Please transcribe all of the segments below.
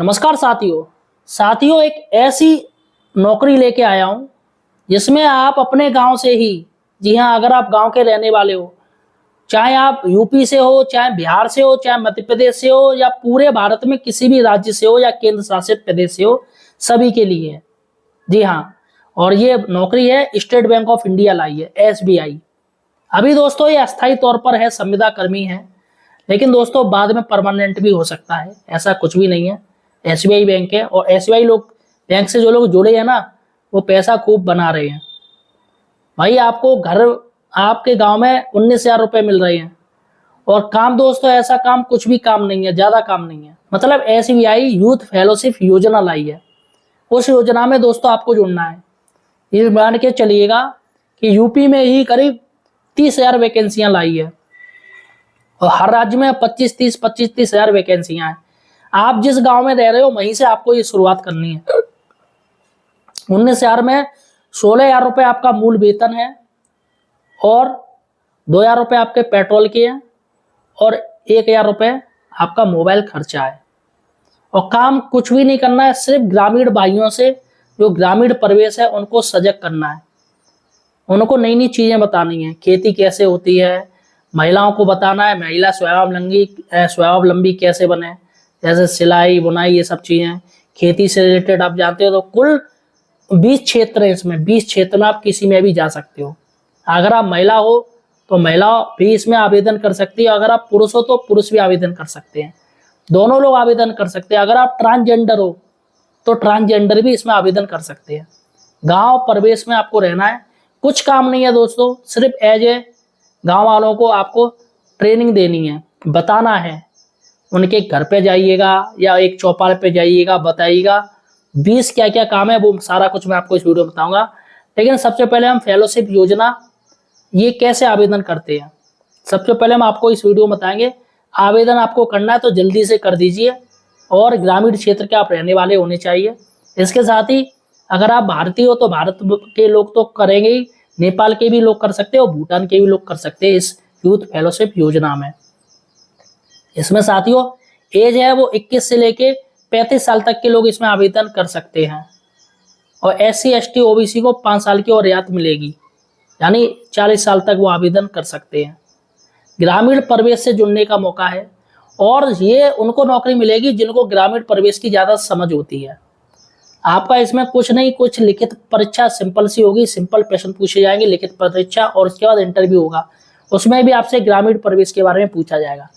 नमस्कार साथियों एक ऐसी नौकरी लेके आया हूं जिसमें आप अपने गांव से ही, जी हां, अगर आप गांव के रहने वाले हो, चाहे आप यूपी से हो, चाहे बिहार से हो, चाहे मध्य प्रदेश से हो, या पूरे भारत में किसी भी राज्य से हो या केंद्र शासित प्रदेश से हो, सभी के लिए है। जी हाँ, और ये नौकरी है स्टेट बैंक ऑफ इंडिया लाई है, एसबीआई। अभी दोस्तों ये अस्थायी तौर पर है, संविदा कर्मी है, लेकिन दोस्तों बाद में परमानेंट भी हो सकता है, ऐसा कुछ भी नहीं है। एसबीआई बैंक है और एसबीआई लोग बैंक से जो लोग जुड़े हैं ना, वो पैसा खूब बना रहे हैं। भाई आपको घर आपके गांव में 19,000 रुपए मिल रहे हैं, और काम दोस्तों ऐसा काम कुछ भी काम नहीं है, ज्यादा काम नहीं है। मतलब एसबीआई यूथ फेलोशिप योजना लाई है। उस योजना में दोस्तों आपको जुड़ना है। ये मान के चलिएगा कि यूपी में ही करीब 30,000 वैकेंसियां लाई है, और हर राज्य में 25-30 वैकेंसियां हैं। आप जिस गांव में रह रहे हो वहीं से आपको ये शुरुआत करनी है। 19,000 में 16,000 रुपये आपका मूल वेतन है, और 2,000 रुपये आपके पेट्रोल के हैं, और 1,000 रुपये आपका मोबाइल खर्चा है। और काम कुछ भी नहीं करना है, सिर्फ ग्रामीण भाइयों से, जो ग्रामीण परिवेश है उनको सजग करना है। उनको नई नई चीजें बतानी है, खेती कैसे होती है, महिलाओं को बताना है महिला स्वावलंबी कैसे बने, जैसे सिलाई बुनाई ये सब चीजें। खेती से रिलेटेड आप जानते हो तो कुल 20 क्षेत्र है, इसमें 20 क्षेत्र में आप किसी में भी जा सकते हो। अगर आप महिला हो तो महिला भी इसमें आवेदन कर सकती है, अगर आप पुरुष हो तो पुरुष भी आवेदन कर सकते हैं, दोनों लोग आवेदन कर सकते हैं। अगर आप ट्रांसजेंडर हो तो ट्रांसजेंडर भी इसमें आवेदन कर सकते हैं। गांव परिवेश में आपको रहना है, कुछ काम नहीं है दोस्तों, सिर्फ एज ए गांव वालों को आपको ट्रेनिंग देनी है, बताना है। उनके घर पे जाइएगा या एक चौपाल पे जाइएगा, बताइएगा 20 क्या क्या काम है, वो सारा कुछ मैं आपको इस वीडियो में बताऊंगा। लेकिन सबसे पहले हम फेलोशिप योजना ये कैसे आवेदन करते हैं, सबसे पहले हम आपको इस वीडियो में बताएंगे। आवेदन आपको करना है तो जल्दी से कर दीजिए, और ग्रामीण क्षेत्र के आप रहने वाले होने चाहिए। इसके साथ ही अगर आप भारतीय हो तो भारत के लोग तो करेंगे ही, नेपाल के भी लोग कर सकते हैं और भूटान के भी लोग कर सकते हैं इस यूथ फेलोशिप योजना में। इसमें साथियों एज है वो 21 से लेके 35 साल तक के लोग इसमें आवेदन कर सकते हैं, और SC ST OBC को 5 साल की और रियायत मिलेगी, यानी 40 साल तक वो आवेदन कर सकते हैं। ग्रामीण परिवेश से जुड़ने का मौका है, और ये उनको नौकरी मिलेगी जिनको ग्रामीण परिवेश की ज्यादा समझ होती है। आपका इसमें कुछ नहीं, कुछ लिखित परीक्षा सिंपल सी होगी, सिंपल प्रश्न पूछे जाएंगे, लिखित परीक्षा, और उसके बाद इंटरव्यू होगा, उसमें भी आपसे ग्रामीण परिवेश के बारे में पूछा जाएगा।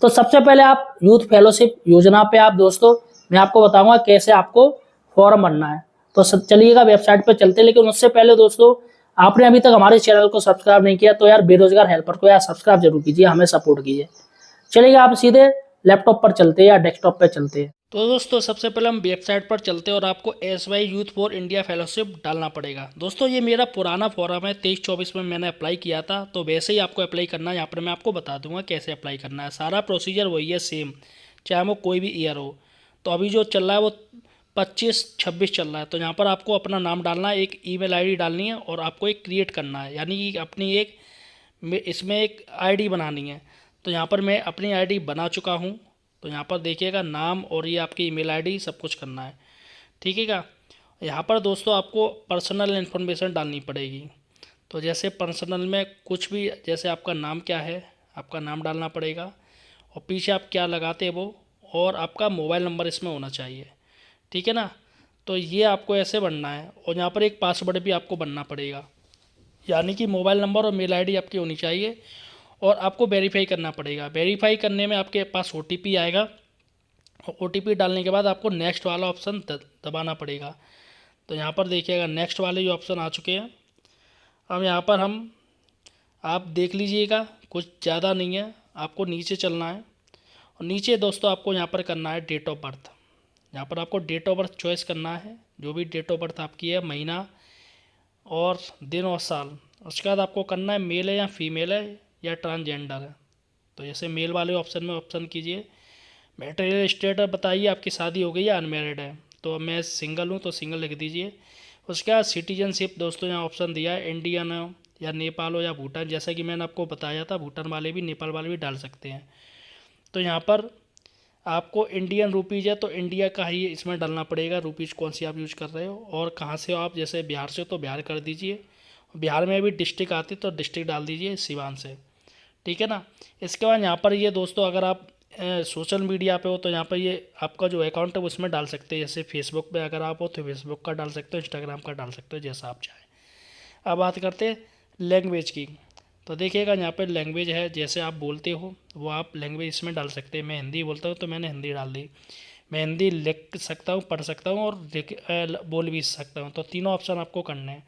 तो सबसे पहले आप यूथ फेलोशिप योजना पे आप दोस्तों मैं आपको बताऊंगा कैसे आपको फॉर्म भरना है। तो चलिएगा वेबसाइट पे चलते, लेकिन उससे पहले दोस्तों आपने अभी तक हमारे चैनल को सब्सक्राइब नहीं किया तो यार बेरोजगार हेल्पर को यार सब्सक्राइब जरूर कीजिए, हमें सपोर्ट कीजिए। चलिए आप सीधे लैपटॉप पर चलते हैं या डेस्कटॉप पर चलते हैं। तो दोस्तों सबसे पहले हम वेबसाइट पर चलते हैं, और आपको SY youth for India fellowship डालना पड़ेगा। दोस्तों ये मेरा पुराना फॉर्म है, 23-24 में मैंने अप्लाई किया था, तो वैसे ही आपको अप्लाई करना है। यहाँ पर मैं आपको बता दूंगा कैसे अप्लाई करना है, सारा प्रोसीजर वही है सेम, चाहे वो कोई भी ईयर हो। तो अभी जो चल रहा है वो 25-26 चल रहा है। तो यहाँ पर आपको अपना नाम डालना है, एक ईमेल आईडी डालनी है, और आपको एक क्रिएट करना है, यानी कि अपनी एक इसमें एक आईडी बनानी है। तो यहाँ पर मैं अपनी आईडी बना चुका हूँ। तो यहाँ पर देखिएगा नाम और ये आपकी ईमेल आईडी सब कुछ करना है, ठीक है क्या। यहाँ पर दोस्तों आपको पर्सनल इन्फॉर्मेशन डालनी पड़ेगी। तो जैसे पर्सनल में कुछ भी, जैसे आपका नाम क्या है, आपका नाम डालना पड़ेगा, और पीछे आप क्या लगाते हैं वो, और आपका मोबाइल नंबर इसमें होना चाहिए, ठीक है ना। तो ये आपको ऐसे बनना है, और यहाँ पर एक पासवर्ड भी आपको बनना पड़ेगा, यानी कि मोबाइल नंबर और मेल आईडी आपकी होनी चाहिए, और आपको वेरीफाई करना पड़ेगा। वेरीफाई करने में आपके पास OTP आएगा, और OTP डालने के बाद आपको नेक्स्ट वाला ऑप्शन दबाना पड़ेगा। तो यहाँ पर देखिएगा नेक्स्ट वाले जो ऑप्शन आ चुके हैं। अब यहाँ पर आप देख लीजिएगा, कुछ ज़्यादा नहीं है, आपको नीचे चलना है, और नीचे दोस्तों आपको यहाँ पर करना है डेट ऑफ बर्थ। यहाँ पर आपको डेट ऑफ बर्थ चॉइस करना है, जो भी डेट ऑफ बर्थ आपकी है, महीना और दिन और साल। उसके बाद आपको करना है मेल है या फीमेल है या ट्रांसजेंडर है। तो जैसे मेल वाले ऑप्शन में ऑप्शन कीजिए। मैरिटल स्टेटस बताइए, आपकी शादी हो गई या अनमेरिड है। तो मैं सिंगल हूँ तो सिंगल लिख दीजिए। उसके बाद सिटीजनशिप दोस्तों यहाँ ऑप्शन दिया है, इंडियन हो या नेपाल हो या भूटान, जैसा कि मैंने आपको बताया था, भूटान वाले भी नेपाल वाले भी डाल सकते हैं। तो यहाँ पर आपको इंडियन रुपीज़ है तो इंडिया का ही इसमें डालना पड़ेगा, रुपीज़ कौन सी आप यूज़ कर रहे हो और कहाँ से हो आप। जैसे बिहार से हो तो बिहार कर दीजिए, बिहार में भी डिस्ट्रिक्ट आती तो डिस्ट्रिक्ट डाल दीजिए सिवान से, ठीक है ना। इसके बाद यहाँ पर ये दोस्तों अगर आप सोशल मीडिया पे हो तो यहाँ पर ये आपका जो अकाउंट है उसमें डाल सकते हैं। जैसे फेसबुक पे अगर आप हो तो फेसबुक का डाल सकते हो, इंस्टाग्राम का डाल सकते हो, जैसा आप चाहें। अब बात करते हैं लैंग्वेज की। तो देखिएगा यहाँ पे लैंग्वेज है, जैसे आप बोलते हो वो आप लैंग्वेज इसमें डाल सकते हैं। मैं हिंदी बोलता हूँ तो मैंने हिंदी डाल दी। मैं हिंदी लिख सकता हूँ, पढ़ सकता हूँ और बोल भी सकता हूँ, तो तीनों ऑप्शन आपको करने हैं,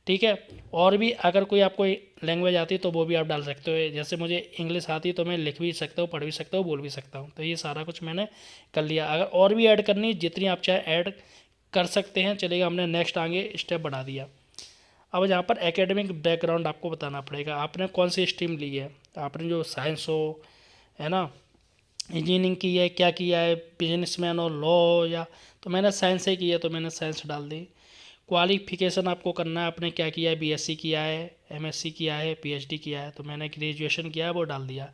ठीक है। और भी अगर कोई आपको लैंग्वेज आती है तो वो भी आप डाल सकते हो। जैसे मुझे इंग्लिश आती है तो मैं लिख भी सकता हूँ, पढ़ भी सकता हूँ, बोल भी सकता हूँ। तो ये सारा कुछ मैंने कर लिया। अगर और भी ऐड करनी जितनी आप चाहे ऐड कर सकते हैं, चलेगा। हमने नेक्स्ट आगे स्टेप बढ़ा दिया। अब यहाँ पर एकेडमिक बैकग्राउंड आपको बताना पड़ेगा, आपने कौन सी स्ट्रीम ली है। आपने जो साइंस हो, है ना, इंजीनियरिंग की है, क्या किया है, बिजनेसमैन और लॉ, या तो मैंने साइंस से किया तो मैंने साइंस डाल दी। क्वालिफिकेशन आपको करना है, आपने क्या किया है, बीएससी किया है, एमएससी किया है, पीएचडी किया है, तो मैंने ग्रेजुएशन किया है वो डाल दिया।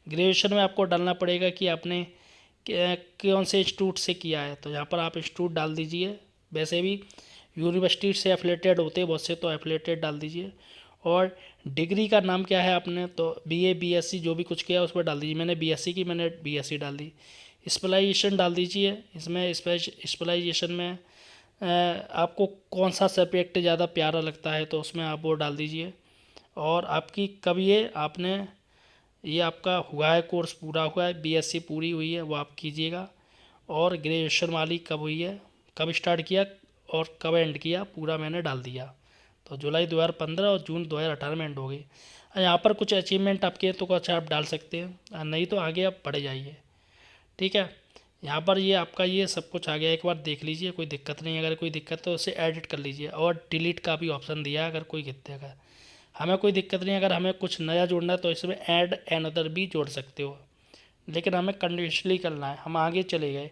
ग्रेजुएशन में आपको डालना पड़ेगा कि आपने कौन से इंस्टीट्यूट से किया है, तो यहाँ पर आप इंस्टीट्यूट डाल दीजिए। वैसे भी यूनिवर्सिटी से एफिलेटेड होते हैं बहुत से, तो एफिलेटेड डाल दीजिए। और डिग्री का नाम क्या है आपने, तो बीए बीएससी जो भी कुछ किया उस पर डाल दीजिए। मैंने बीएससी की, मैंने बीएससी डाल दी। स्पेशलाइजेशन डाल दीजिए। इसमें स्पेशलाइजेशन में आपको कौन सा सब्जेक्ट ज़्यादा प्यारा लगता है तो उसमें आप वो डाल दीजिए। और आपकी कब ये आपका हुआ है, कोर्स पूरा हुआ है, बीएससी पूरी हुई है वो आप कीजिएगा। और ग्रेजुएशन वाली कब हुई है, कब स्टार्ट किया और कब एंड किया, पूरा मैंने डाल दिया। तो जुलाई 2015 और जून 2018 में एंड हो गई। यहाँ पर कुछ अचीवमेंट आपके तो कुछ आप डाल सकते हैं, नहीं तो आगे आप बढ़ जाइए, ठीक है। यहाँ पर ये आपका ये सब कुछ आ गया, एक बार देख लीजिए, कोई दिक्कत नहीं। अगर कोई दिक्कत तो उसे एडिट कर लीजिए। और डिलीट का भी ऑप्शन दिया है, अगर कोई दिक्कत है, हमें कोई दिक्कत नहीं। अगर हमें कुछ नया जोड़ना है तो इसमें ऐड एनदर भी जोड़ सकते हो, लेकिन हमें कंडीशनली करना है। हम आगे चले गए।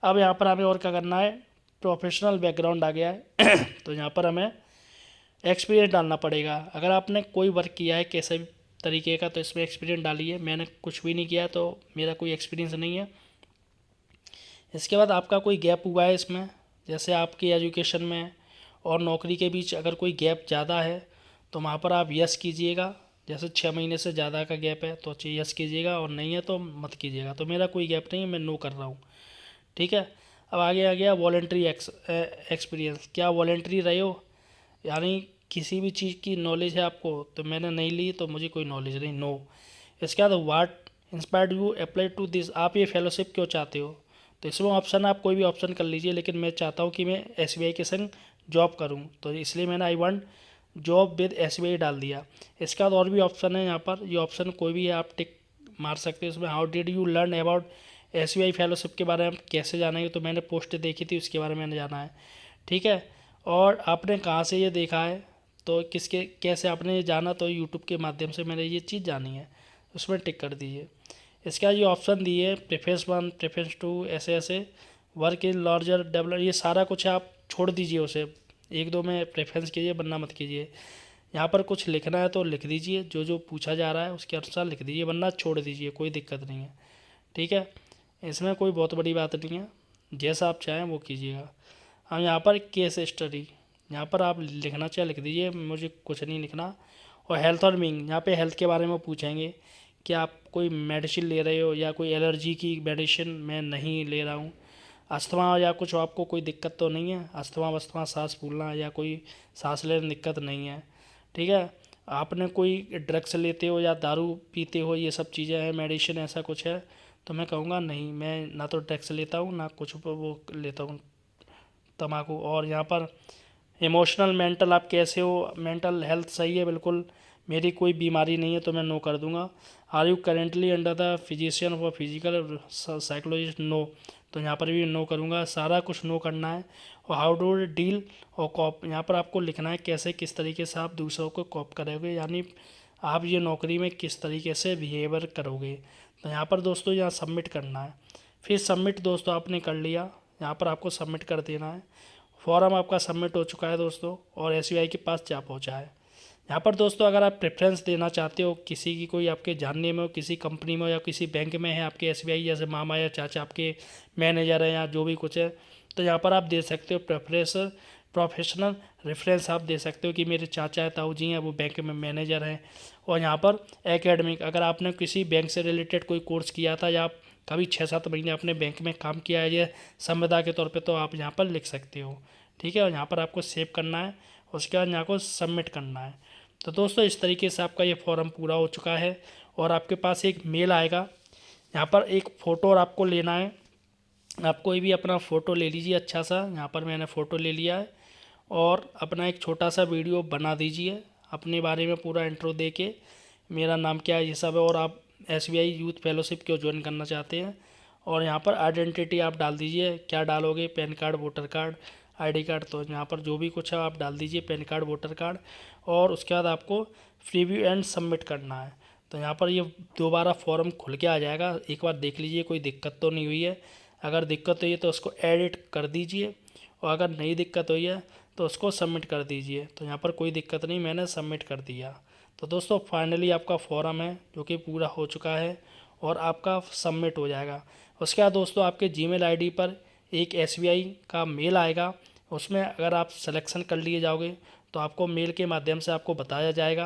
अब यहाँ पर हमें और क्या करना है, प्रोफेशनल बैकग्राउंड आ गया है तो यहाँ पर हमें एक्सपीरियंस डालना पड़ेगा। अगर आपने कोई वर्क किया है कैसे भी तरीके का तो इसमें एक्सपीरियंस डालिए। मैंने कुछ भी नहीं किया तो मेरा कोई एक्सपीरियंस नहीं है। इसके बाद आपका कोई गैप हुआ है इसमें, जैसे आपकी एजुकेशन में और नौकरी के बीच अगर कोई गैप ज़्यादा है तो वहाँ पर आप यस कीजिएगा। जैसे 6 महीने से ज़्यादा का गैप है तो यस कीजिएगा, और नहीं है तो मत कीजिएगा। तो मेरा कोई गैप नहीं है, मैं नो कर रहा हूँ, ठीक है। अब आगे आ गया वॉलेंट्री एक्सपीरियंस। क्या वॉलेंट्री रहे हो, यानी किसी भी चीज़ की नॉलेज है आपको, तो मैंने नहीं ली तो मुझे कोई नॉलेज नहीं, नो। इसके बाद what inspired you apply to this, आप ये फेलोशिप क्यों चाहते हो, तो इसमें ऑप्शन आप कोई भी ऑप्शन कर लीजिए। लेकिन मैं चाहता हूँ कि मैं एसबीआई के संग जॉब करूँ, तो इसलिए मैंने I want job with SBI डाल दिया। इसके बाद और भी ऑप्शन है यहाँ पर, ये ऑप्शन कोई भी है आप टिक मार सकते हैं। इसमें how did you learn about SBI fellowship के बारे में कैसे जानेंगे, तो मैंने पोस्ट देखी थी उसके बारे में मैंने जाना है, ठीक है। और आपने कहाँ से ये देखा है, तो किसके कैसे आपने ये जाना, तो यूट्यूब के माध्यम से मैंने ये चीज़ जानी है, उसमें टिक कर दीजिए। इसके बाद ये ऑप्शन दिए प्रेफरेंस 1 प्रेफरेंस 2 ऐसे ऐसे, वर्क इन लार्जर डेवलप, ये सारा कुछ आप छोड़ दीजिए उसे। एक दो में प्रेफरेंस कीजिए वरना मत कीजिए। यहाँ पर कुछ लिखना है तो लिख दीजिए, जो जो पूछा जा रहा है उसके अनुसार लिख दीजिए, वरना छोड़ दीजिए, कोई दिक्कत नहीं है, ठीक है। इसमें कोई बहुत बड़ी बात नहीं है, जैसा आप चाहें वो कीजिएगा। हम यहाँ पर केस स्टडी, यहाँ पर आप लिखना चाहे लिख दीजिए, मुझे कुछ नहीं लिखना। और हेल्थ और मींग, यहाँ पे हेल्थ के बारे में पूछेंगे कि आप कोई मेडिसिन ले रहे हो या कोई एलर्जी की मेडिसिन मैं नहीं ले रहा हूँ। अस्थमा या कुछ आपको कोई दिक्कत तो नहीं है, अस्थमा वस्थमा सांस फूलना या कोई सांस लेने में दिक्कत नहीं है, ठीक है। आपने कोई ड्रग्स लेते हो या दारू पीते हो, ये सब चीज़ें हैं, मेडिसिन ऐसा कुछ है, तो मैं कहूँगा नहीं, मैं ना तो ड्रग्स लेता हूँ ना कुछ वो लेता हूँ तम्बाकू। और यहाँ पर इमोशनल मेंटल आप कैसे हो, मेंटल हेल्थ सही है बिल्कुल, मेरी कोई बीमारी नहीं है, तो मैं नो कर दूंगा। Are you currently under the physician for physical psychologist, no, तो यहाँ पर भी नो करूँगा। सारा कुछ नो करना है। और हाउ डू डील और कॉप, यहाँ पर आपको लिखना है कैसे किस तरीके से आप दूसरों को कॉप करोगे, यानी आप ये नौकरी में किस तरीके से बिहेवियर करोगे। तो यहाँ पर दोस्तों यहाँ सबमिट करना है। फिर सबमिट दोस्तों आपने कर लिया, यहाँ पर आपको सबमिट कर देना है। फॉर्म आपका सबमिट हो चुका है दोस्तों, और एसबीआई के पास जा पहुँचा है। यहाँ पर दोस्तों अगर आप प्रेफरेंस देना चाहते हो किसी की, कोई आपके जानने में हो, किसी कंपनी में हो या किसी बैंक में है आपके SBI, जैसे मामा या चाचा आपके मैनेजर है या जो भी कुछ है, तो यहाँ पर आप दे सकते हो प्रोफेशनल रेफरेंस आप दे सकते हो कि मेरे चाचा है, ताऊ जी हैं, वो बैंक में मैनेजर हैं। और यहाँ पर एकेडमिक, अगर आपने किसी बैंक से रिलेटेड कोई कोर्स किया था या आप कभी 6-7 महीने अपने बैंक में काम किया है या संविदा के तौर पे, तो आप यहाँ पर लिख सकते हो। ठीक है, और यहाँ पर आपको सेव करना है, उसके बाद यहाँ को सबमिट करना है। तो दोस्तों इस तरीके से आपका ये फॉर्म पूरा हो चुका है और आपके पास एक मेल आएगा। यहाँ पर एक फ़ोटो और आपको लेना है, आप कोई भी अपना फ़ोटो ले लीजिए अच्छा सा। यहाँ पर मैंने फ़ोटो ले लिया है और अपना एक छोटा सा वीडियो बना दीजिए अपने बारे में पूरा इंट्रो दे के, मेरा नाम क्या है ये सब है, और आप SBI यूथ फेलोशिप क्यों ज्वाइन करना चाहते हैं। और यहाँ पर आइडेंटिटी आप डाल दीजिए, क्या डालोगे, pan card, voter card, ID card, तो यहाँ पर जो भी कुछ है आप डाल दीजिए, पैन कार्ड, वोटर कार्ड। और उसके बाद आपको प्रीव्यू एंड सबमिट करना है। तो यहाँ पर ये दोबारा फॉर्म खुल के आ जाएगा, एक बार देख लीजिए कोई दिक्कत तो नहीं हुई है। अगर दिक्कत हुई है तो उसको एडिट कर दीजिए, और अगर नहीं दिक्कत हुई है तो उसको सबमिट कर दीजिए। तो यहाँ पर कोई दिक्कत नहीं, मैंने सबमिट कर दिया। तो दोस्तों फाइनली आपका फॉर्म है जो कि पूरा हो चुका है और आपका सबमिट हो जाएगा। उसके बाद दोस्तों आपके जीमेल ID पर एक SBI का मेल आएगा, उसमें अगर आप सिलेक्शन कर लिए जाओगे तो आपको मेल के माध्यम से आपको बताया जाएगा